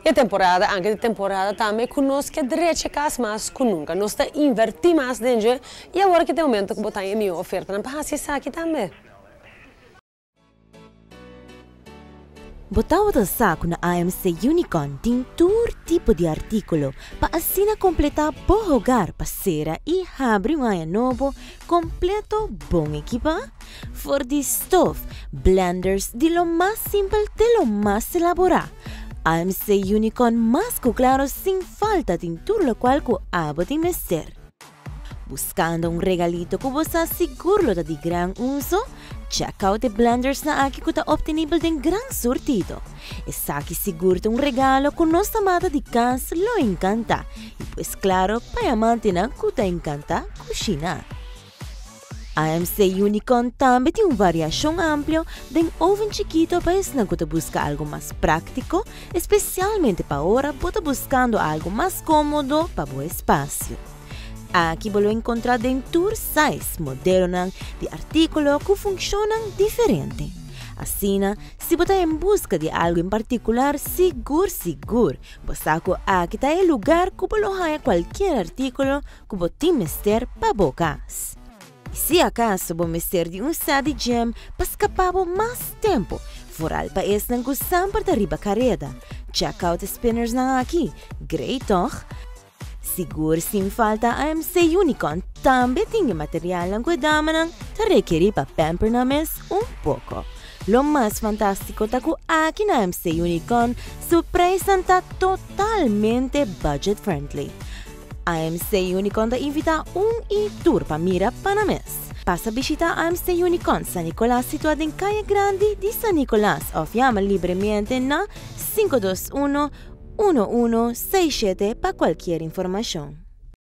E a temporada, anche a temporada também, conosco que direito mais mais que nunca. Nós está invertir mais dentro e agora que tem momento que botar em minha oferta, não passa isso aqui também. Botar o saco na AMC Unicorn tem todo tipo de artículo para assim completar bom lugar para cera e abrir um ano novo completo bom equipa. For de stuff, blenders de lo mais simples de lo mais elaborado. AMC Unicorn mais claro sem falta de tudo lo qual que abo de mestre. Buscando um regalito que você seguro de gran uso, check out the blenders na aqui que está obtenível de gran sortido. Essa aqui segura um regalo que nossa amada de casa lo encanta. E pues claro, para amante na que te encanta cozinhar. AMC Unicorn também tem uma variação ampla de oven chiquito para esse que busca algo mais prático, especialmente para agora, você buscando algo mais cômodo para o espaço. Aqui você encontrar tour size moderno de artículos que funcionam diferente. Assim, se você em busca de algo em particular, seguro, você aqui está o lugar que você haya qualquer artículo que você tem mestre para bocas. E se acaso você mestre de um set de gem para escapar mais tempo, foral para esse que usam para riba carreta. Check out spinners na aqui, great toch? Seguro sem falta AMC Unicorn também tem material que dá te requerir para pamper na mes pouco. Lo mais fantástico é que aqui na AMC Unicorn su preço está totalmente budget friendly. AMC Unicorn te invita e-tour para mira para mes. Passa a visitar AMC Unicorn San Nicolás situado em Calle Grande de San Nicolás ou llama livremente na 521 1167 para qualquer informação.